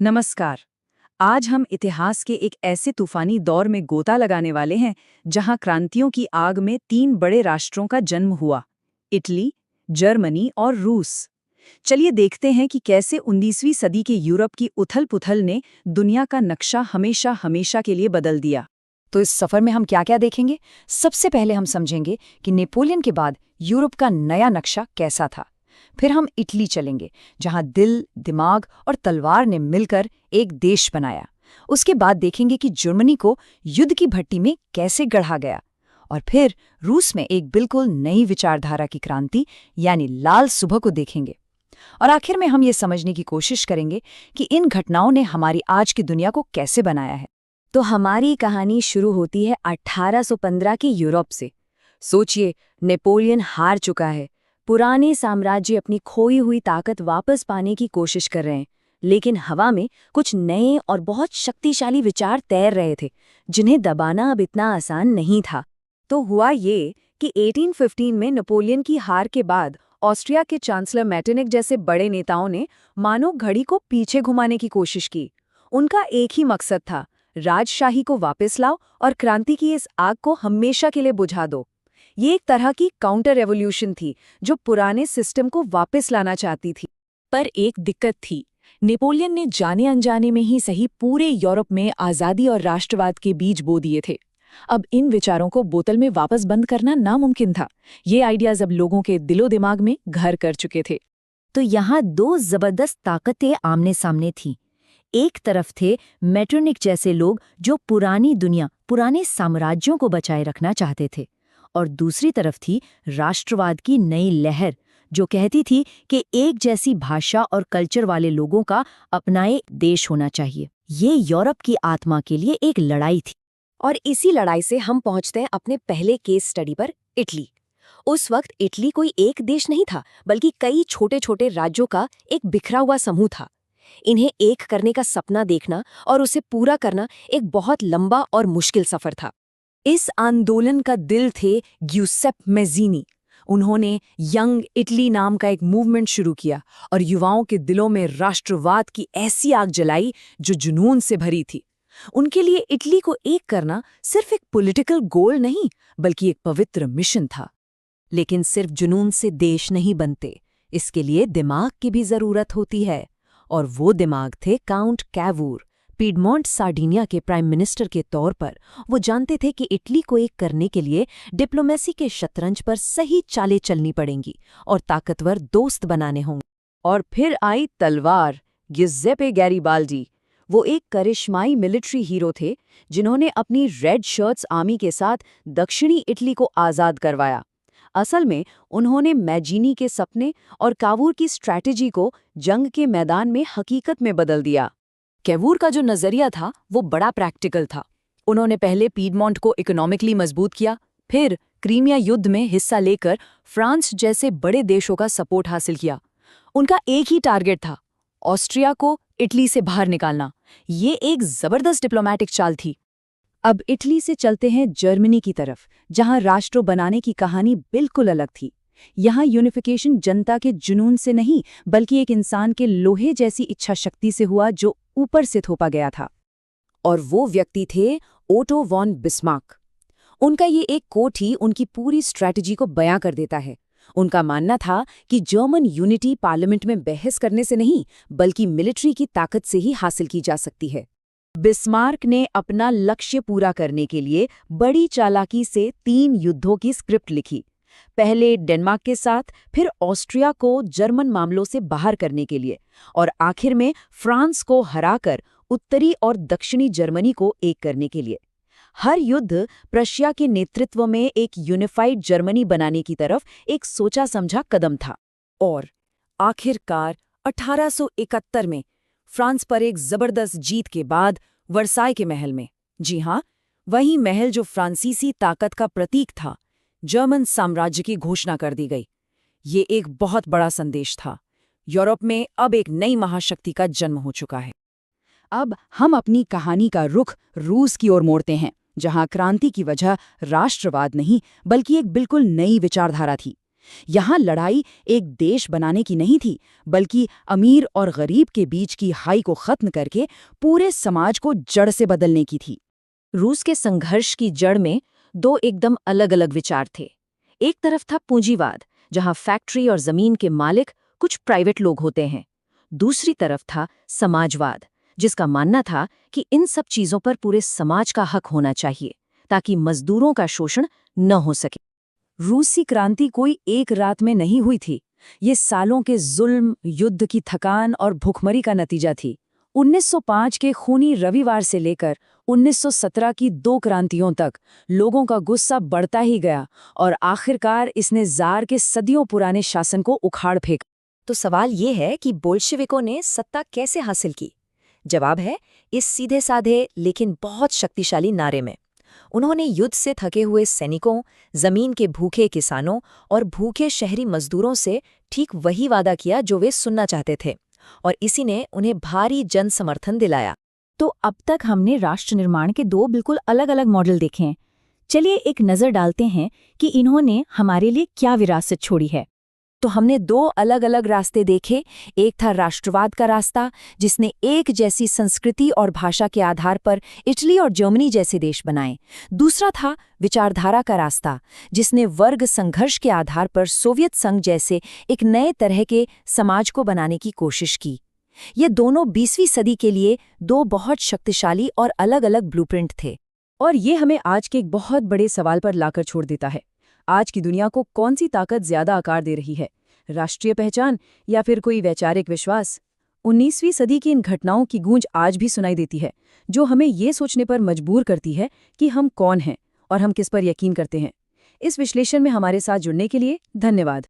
नमस्कार। आज हम इतिहास के एक ऐसे तूफानी दौर में गोता लगाने वाले हैं जहां क्रांतियों की आग में तीन बड़े राष्ट्रों का जन्म हुआ, इटली, जर्मनी और रूस। चलिए देखते हैं कि कैसे 19वीं सदी के यूरोप की उथल-पुथल ने दुनिया का नक्शा हमेशा हमेशा के लिए बदल दिया। तो इस सफर में हम क्या क्या देखेंगे? सबसे पहले हम समझेंगे कि नेपोलियन के बाद यूरोप का नया नक्शा कैसा था। फिर हम इटली चलेंगे, जहां दिल, दिमाग और तलवार ने मिलकर एक देश बनाया। उसके बाद देखेंगे कि जर्मनी को युद्ध की भट्टी में कैसे गढ़ा गया। और फिर रूस में एक बिल्कुल नई विचारधारा की क्रांति यानी लाल सुबह को देखेंगे। और आखिर में हम ये समझने की कोशिश करेंगे कि इन घटनाओं ने हमारी आज की दुनिया को कैसे बनाया है। तो हमारी कहानी शुरू होती है 1815 के यूरोप से। सोचिए, नेपोलियन हार चुका है। पुराने साम्राज्य अपनी खोई हुई ताकत वापस पाने की कोशिश कर रहे हैं, लेकिन हवा में कुछ नए और बहुत शक्तिशाली विचार तैर रहे थे, जिन्हें दबाना अब इतना आसान नहीं था। तो हुआ ये कि 1815 में नेपोलियन की हार के बाद ऑस्ट्रिया के चांसलर मैटरनिक जैसे बड़े नेताओं ने मानो घड़ी को पीछे घुमाने की कोशिश की। उनका एक ही मकसद था, राजशाही को वापस लाओ और क्रांति की इस आग को हमेशा के लिए बुझा दो। ये एक तरह की काउंटर रेवोल्यूशन थी जो पुराने सिस्टम को वापस लाना चाहती थी। पर एक दिक्कत थी। नेपोलियन ने जाने अनजाने में ही सही पूरे यूरोप में आज़ादी और राष्ट्रवाद के बीज बो दिए थे। अब इन विचारों को बोतल में वापस बंद करना नामुमकिन था। ये आइडियाज अब लोगों के दिलो दिमाग में घर कर चुके थे। तो यहाँ दो जबरदस्त ताकतें आमने सामने थीं। एक तरफ थे मैटरनिक जैसे लोग जो पुरानी दुनिया, पुराने साम्राज्यों को बचाए रखना चाहते थे, और दूसरी तरफ थी राष्ट्रवाद की नई लहर जो कहती थी कि एक जैसी भाषा और कल्चर वाले लोगों का अपनाए देश होना चाहिए। ये यूरोप की आत्मा के लिए एक लड़ाई थी। और इसी लड़ाई से हम पहुंचते हैं अपने पहले केस स्टडी पर, इटली। उस वक्त इटली कोई एक देश नहीं था, बल्कि कई छोटे छोटे राज्यों का एक बिखरा हुआ समूह था। इन्हें एक करने का सपना देखना और उसे पूरा करना एक बहुत लंबा और मुश्किल सफर था। इस आंदोलन का दिल थे ग्यूसेप मैज़ीनी। उन्होंने यंग इटली नाम का एक मूवमेंट शुरू किया और युवाओं के दिलों में राष्ट्रवाद की ऐसी आग जलाई जो जुनून से भरी थी। उनके लिए इटली को एक करना सिर्फ एक पॉलिटिकल गोल नहीं, बल्कि एक पवित्र मिशन था। लेकिन सिर्फ जुनून से देश नहीं बनते, इसके लिए दिमाग की भी जरूरत होती है। और वो दिमाग थे काउंट कैवूर। पीडमोंट सार्डिनिया के प्राइम मिनिस्टर के तौर पर वो जानते थे कि इटली को एक करने के लिए डिप्लोमेसी के शतरंज पर सही चालें चलनी पड़ेंगी और ताकतवर दोस्त बनाने होंगे। और फिर आई तलवार, गिउसेप्पे गैरिबाल्डी। वो एक करिश्माई मिलिट्री हीरो थे जिन्होंने अपनी रेड शर्ट्स आर्मी के साथ दक्षिणी इटली को आज़ाद करवाया। असल में उन्होंने मैजीनी के सपने और कावूर की स्ट्रैटेजी को जंग के मैदान में हकीकत में बदल दिया। कैवूर का जो नजरिया था वो बड़ा प्रैक्टिकल था। उन्होंने पहले पीडमोंट को इकोनॉमिकली मजबूत किया, फिर क्रीमिया युद्ध में हिस्सा लेकर फ्रांस जैसे बड़े देशों का सपोर्ट हासिल किया। उनका एक ही टारगेट था, ऑस्ट्रिया को इटली से बाहर निकालना। ये एक जबरदस्त डिप्लोमैटिक चाल थी। अब इटली से चलते हैं जर्मनी की तरफ, जहां राष्ट्र बनाने की कहानी बिल्कुल अलग थी। यहाँ यूनिफिकेशन जनता के जुनून से नहीं, बल्कि एक इंसान के लोहे जैसी इच्छा शक्ति से हुआ जो ऊपर से थोपा गया था। और वो व्यक्ति थे ओटो वॉन बिस्मार्क। उनका ये एक कोट ही उनकी पूरी स्ट्रैटेजी को बयां कर देता है। उनका मानना था कि जर्मन यूनिटी पार्लियामेंट में बहस करने से नहीं, बल्कि मिलिट्री की ताकत से ही हासिल की जा सकती है। बिस्मार्क ने अपना लक्ष्य पूरा करने के लिए बड़ी चालाकी से 3 युद्धों की स्क्रिप्ट लिखी। पहले डेनमार्क के साथ, फिर ऑस्ट्रिया को जर्मन मामलों से बाहर करने के लिए, और आखिर में फ्रांस को हराकर उत्तरी और दक्षिणी जर्मनी को एक करने के लिए। हर युद्ध प्रशिया के नेतृत्व में एक यूनिफाइड जर्मनी बनाने की तरफ एक सोचा समझा कदम था। और आखिरकार 1871 में फ्रांस पर एक जबरदस्त जीत के बाद वर्साई के महल में, जी हाँ, वही महल जो फ्रांसीसी ताकत का प्रतीक था, जर्मन साम्राज्य की घोषणा कर दी गई। ये एक बहुत बड़ा संदेश था। यूरोप में अब एक नई महाशक्ति का जन्म हो चुका है। अब हम अपनी कहानी का रुख रूस की ओर मोड़ते हैं, जहां क्रांति की वजह राष्ट्रवाद नहीं, बल्कि एक बिल्कुल नई विचारधारा थी। यहाँ लड़ाई एक देश बनाने की नहीं थी, बल्कि अमीर और गरीब के बीच की हाई को खत्म करके पूरे समाज को जड़ से बदलने की थी। रूस के संघर्ष की जड़ में दो एकदम अलग-अलग विचार थे। एक तरफ था पूंजीवाद, जहां फैक्ट्री और जमीन के मालिक कुछ प्राइवेट लोग होते हैं। दूसरी तरफ था समाजवाद, जिसका मानना था कि इन सब चीजों पर पूरे समाज का हक होना चाहिए, ताकि मजदूरों का शोषण न हो सके। रूसी क्रांति कोई एक रात में नहीं हुई थी। ये सालों के जुल्म, युद्ध की थकान और भुखमरी का नतीजा थी। 1905 के खूनी रविवार से लेकर 1917 की 2 क्रांतियों तक लोगों का गुस्सा बढ़ता ही गया और आखिरकार इसने जार के सदियों पुराने शासन को उखाड़ फेंका। तो सवाल ये है कि बोल्शेविकों ने सत्ता कैसे हासिल की? जवाब है इस सीधे साधे लेकिन बहुत शक्तिशाली नारे में। उन्होंने युद्ध से थके हुए सैनिकों, जमीन के भूखे किसानों और भूखे शहरी मजदूरों से ठीक वही वादा किया जो वे सुनना चाहते थे, और इसी ने उन्हें भारी जन समर्थन दिलाया। तो अब तक हमने राष्ट्र निर्माण के 2 बिल्कुल अलग-अलग मॉडल देखे हैं। चलिए एक नज़र डालते हैं कि इन्होंने हमारे लिए क्या विरासत छोड़ी है। तो हमने 2 अलग-अलग रास्ते देखे। एक था राष्ट्रवाद का रास्ता, जिसने एक जैसी संस्कृति और भाषा के आधार पर इटली और जर्मनी जैसे देश बनाए। दूसरा था विचारधारा का रास्ता, जिसने वर्ग संघर्ष के आधार पर सोवियत संघ जैसे एक नए तरह के समाज को बनाने की कोशिश की। ये दोनों 20वीं सदी के लिए 2 बहुत शक्तिशाली और अलग-अलग ब्लूप्रिंट थे। और ये हमें आज के एक बहुत बड़े सवाल पर लाकर छोड़ देता है। आज की दुनिया को कौन सी ताकत ज्यादा आकार दे रही है, राष्ट्रीय पहचान या फिर कोई वैचारिक विश्वास? 19वीं सदी की इन घटनाओं की गूंज आज भी सुनाई देती है, जो हमें ये सोचने पर मजबूर करती है कि हम कौन हैं और हम किस पर यकीन करते हैं। इस विश्लेषण में हमारे साथ जुड़ने के लिए धन्यवाद।